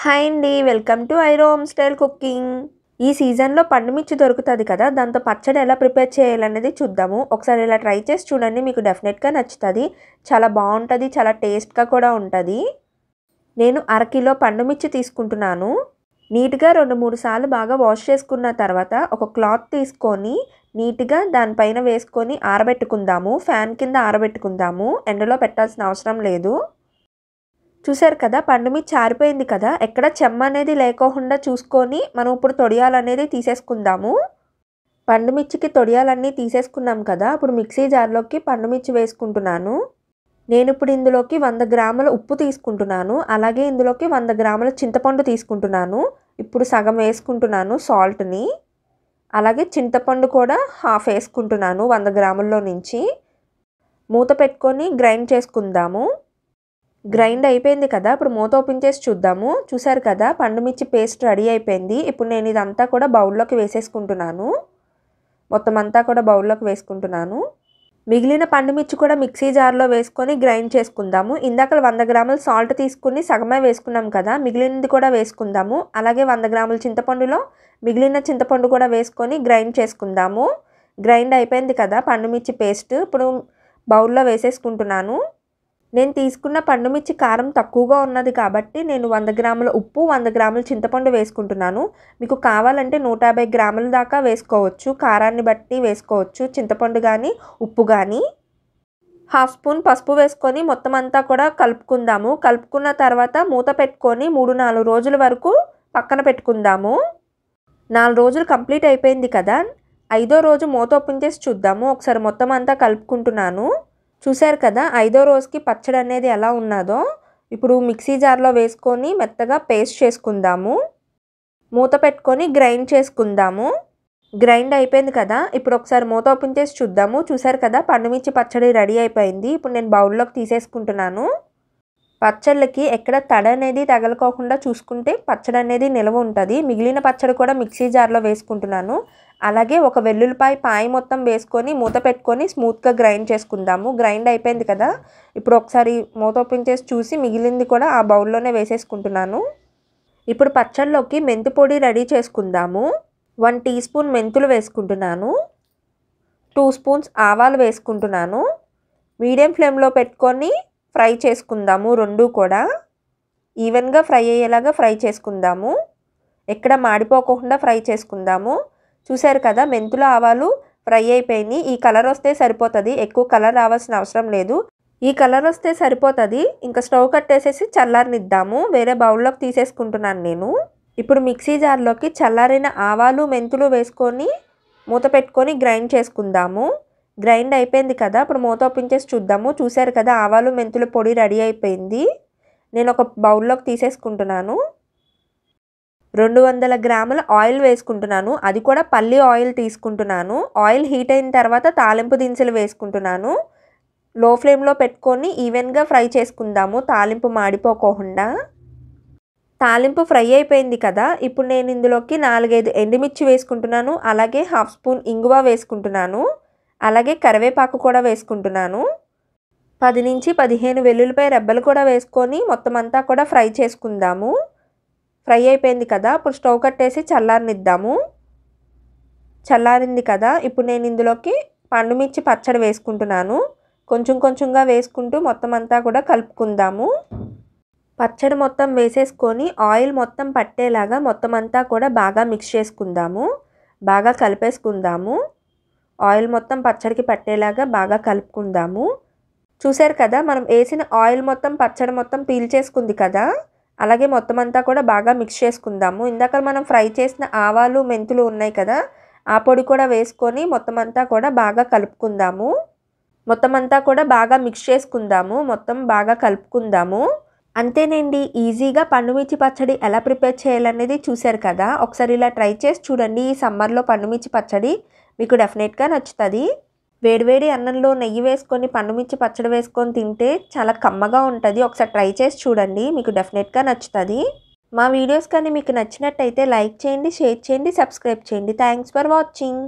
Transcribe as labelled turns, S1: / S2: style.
S1: Hi అండి, welcome to ఐరో home style cooking. ఈ సీజన్లో పండుమిర్చి దొరుకుతుంది కదా, దాంతో పచ్చడి ఎలా ప్రిపేర్ చేయాలనేది చూద్దాము. ఒకసారి ఇలా ట్రై చేసి చూడండి, మీకు డెఫినెట్గా నచ్చుతుంది. చాలా బాగుంటుంది, చాలా టేస్ట్గా కూడా ఉంటుంది. నేను అరకిలో పండుమిర్చి తీసుకుంటున్నాను. నీట్గా 2-3 సార్లు బాగా వాష్ చేసుకున్న తర్వాత ఒక క్లాత్ తీసుకొని నీట్గా దానిపైన వేసుకొని ఆరబెట్టుకుందాము. ఫ్యాన్ కింద ఆరబెట్టుకుందాము, ఎండలో పెట్టాల్సిన అవసరం లేదు. చూసారు కదా, పండుమిర్చి ఆరిపోయింది కదా, ఎక్కడ చెమ్మ అనేది లేకోకుండా చూసుకొని మనం ఇప్పుడు తొడియాలనేది తీసేసుకుందాము. పండుమిర్చికి తొడియాలన్నీ తీసేసుకున్నాం కదా, ఇప్పుడు మిక్సీ జార్లోకి పండుమిర్చి వేసుకుంటున్నాను. నేను ఇప్పుడు ఇందులోకి 100 గ్రాముల ఉప్పు తీసుకుంటున్నాను. అలాగే ఇందులోకి 100 గ్రాముల చింతపండు తీసుకుంటున్నాను. ఇప్పుడు సగం వేసుకుంటున్నాను సాల్ట్ని. అలాగే చింతపండు కూడా హాఫ్ వేసుకుంటున్నాను 100 గ్రాముల్లో నుంచి. మూత పెట్టుకొని గ్రైండ్ చేసుకుందాము. గ్రైండ్ అయిపోయింది కదా, ఇప్పుడు మూత ఓపెన్ చేసి చూద్దాము. చూసారు కదా, పండుమిర్చి పేస్ట్ రెడీ అయిపోయింది. ఇప్పుడు నేను ఇదంతా కూడా బౌల్లోకి వేసేసుకుంటున్నాను. మొత్తం అంతా కూడా బౌల్లోకి వేసుకుంటున్నాను. మిగిలిన పండుమిర్చి కూడా మిక్సీ జార్లో వేసుకొని గ్రైండ్ చేసుకుందాము. ఇందాక 100 గ్రాముల సాల్ట్ తీసుకుని సగమే వేసుకున్నాం కదా, మిగిలినది కూడా వేసుకుందాము. అలాగే 100 గ్రాముల చింతపండులో మిగిలిన చింతపండు కూడా వేసుకొని గ్రైండ్ చేసుకుందాము. గ్రైండ్ అయిపోయింది కదా పండుమిర్చి పేస్ట్, ఇప్పుడు బౌల్లో వేసేసుకుంటున్నాను. నేను తీసుకున్న పండుమిర్చి కారం తక్కువగా ఉన్నది కాబట్టి నేను 100 గ్రాముల ఉప్పు, 100 గ్రాముల చింతపండు వేసుకుంటున్నాను. మీకు కావాలంటే 150 గ్రాముల దాకా వేసుకోవచ్చు, కారాన్ని బట్టి వేసుకోవచ్చు చింతపండు కానీ ఉప్పు కానీ. హాఫ్ స్పూన్ పసుపు వేసుకొని మొత్తం అంతా కూడా కలుపుకుందాము. కలుపుకున్న తర్వాత మూత పెట్టుకొని 3-4 రోజుల వరకు పక్కన పెట్టుకుందాము. 4 రోజులు కంప్లీట్ అయిపోయింది కదా, 5వ రోజు మూత ఓపెన్ చేసి చూద్దాము. ఒకసారి మొత్తం అంతా కలుపుకుంటున్నాను. చూశారు కదా, 5వ రోజుకి పచ్చడి అనేది ఎలా ఉన్నదో. ఇప్పుడు మిక్సీ జార్లో వేసుకొని మెత్తగా పేస్ట్ చేసుకుందాము. మూత పెట్టుకొని గ్రైండ్ చేసుకుందాము. గ్రైండ్ అయిపోయింది కదా, ఇప్పుడు ఒకసారి మూత ఓపెన్ చేసి చూద్దాము. చూశారు కదా, పండుమిర్చి పచ్చడి రెడీ అయిపోయింది. ఇప్పుడు నేను బౌల్లోకి తీసేసుకుంటున్నాను. పచ్చళ్ళకి ఎక్కడ తడి అనేది తగలకోకుండా చూసుకుంటే పచ్చడి అనేది నిల్వ ఉంటుంది. మిగిలిన పచ్చడి కూడా మిక్సీ జార్లో వేసుకుంటున్నాను. అలాగే ఒక వెల్లుల్లిపాయ పాయ మొత్తం వేసుకొని మూత పెట్టుకొని స్మూత్గా గ్రైండ్ చేసుకుందాము. గ్రైండ్ అయిపోయింది కదా, ఇప్పుడు ఒకసారి మూత ఓపెన్ చేసి చూసి మిగిలింది కూడా ఆ బౌల్లోనే వేసేసుకుంటున్నాను. ఇప్పుడు పచ్చళ్ళలోకి మెంతి పొడి రెడీ చేసుకుందాము. 1 టీ స్పూన్ మెంతులు వేసుకుంటున్నాను. 2 స్పూన్స్ ఆవాలు వేసుకుంటున్నాను. మీడియం ఫ్లేమ్లో పెట్టుకొని ఫ్రై చేసుకుందాము. రెండు కూడా ఈవెన్గా ఫ్రై అయ్యేలాగా ఫ్రై చేసుకుందాము. ఎక్కడ మాడిపోకుండా ఫ్రై చేసుకుందాము. చూశారు కదా, మెంతులు ఆవాలు ఫ్రై అయిపోయినాయి. ఈ కలర్ వస్తే సరిపోతుంది, ఎక్కువ కలర్ రావాల్సిన అవసరం లేదు. ఈ కలర్ వస్తే సరిపోతుంది. ఇంకా స్టవ్ కట్టేసేసి చల్లారనిద్దాము. వేరే బౌల్లోకి తీసేసుకుంటున్నాను నేను. ఇప్పుడు మిక్సీ జార్లోకి చల్లారిన ఆవాలు మెంతులు వేసుకొని మూత పెట్టుకొని గ్రైండ్ చేసుకుందాము. గ్రైండ్ అయిపోయింది కదా, ఇప్పుడు మూత ఓపెన్ చేసి చూద్దాము. చూశారు కదా, ఆవాలు మెంతుల పొడి రెడీ అయిపోయింది. నేను ఒక బౌల్లోకి తీసేసుకుంటున్నాను. 200 గ్రాముల ఆయిల్ వేసుకుంటున్నాను. అది కూడా పల్లి ఆయిల్ తీసుకుంటున్నాను. ఆయిల్ హీట్ అయిన తర్వాత తాలింపు దినుసులు వేసుకుంటున్నాను. లో ఫ్లేమ్లో పెట్టుకొని ఈవెన్గా ఫ్రై చేసుకుందాము, తాలింపు మాడిపోకుండా. తాలింపు ఫ్రై అయిపోయింది కదా, ఇప్పుడు నేను ఇందులోకి 4-5 ఎండుమిర్చి వేసుకుంటున్నాను. అలాగే హాఫ్ స్పూన్ ఇంగువ వేసుకుంటున్నాను. అలాగే కరివేపాకు కూడా వేసుకుంటున్నాను. 10-15 వెల్లుల్లిపాయ రెబ్బలు కూడా వేసుకొని మొత్తం అంతా కూడా ఫ్రై చేసుకుందాము. ఫ్రై అయిపోయింది కదా, ఇప్పుడు స్టవ్ కట్టేసి చల్లారనిద్దాము. చల్లారింది కదా, ఇప్పుడు నేను ఇందులోకి పండుమిర్చి పచ్చడి వేసుకుంటున్నాను. కొంచెం కొంచెంగా వేసుకుంటూ మొత్తం అంతా కూడా కలుపుకుందాము. పచ్చడి మొత్తం వేసేసుకొని ఆయిల్ మొత్తం పట్టేలాగా మొత్తం అంతా కూడా బాగా మిక్స్ చేసుకుందాము. బాగా కలిపేసుకుందాము. ఆయిల్ మొత్తం పచ్చడికి పట్టేలాగా బాగా కలుపుకుందాము. చూశారు కదా, మనం వేసిన ఆయిల్ మొత్తం పచ్చడి మొత్తం పీల్చేసుకుంది కదా, అలాగే మొత్తం అంతా కూడా బాగా మిక్స్ చేసుకుందాము. ఇందాక మనం ఫ్రై చేసిన ఆవాలు మెంతులు ఉన్నాయి కదా, ఆ పొడి కూడా వేసుకొని మొత్తం అంతా కూడా బాగా కలుపుకుందాము. మొత్తం అంతా కూడా బాగా మిక్స్ చేసుకుందాము. మొత్తం బాగా కలుపుకుందాము. అంతేనండి, ఈజీగా పండుమిర్చి పచ్చడి ఎలా ప్రిపేర్ చేయాలనేది చూశారు కదా. ఒకసారి ఇలా ట్రై చేసి చూడండి. ఈ సమ్మర్లో పండుమిర్చి పచ్చడి మీకు డెఫినెట్గా నచ్చుతుంది. వేడివేడి అన్నంలో నెయ్యి వేసుకొని పండుమిర్చి పచ్చడి వేసుకొని తింటే చాలా కమ్మగా ఉంటుంది. ఒకసారి ట్రై చేసి చూడండి, మీకు డెఫినెట్గా నచ్చుతుంది. మా వీడియోస్ కానీ మీకు నచ్చినట్టయితే లైక్ చేయండి, షేర్ చేయండి, సబ్స్క్రైబ్ చేయండి. Thanks for watching.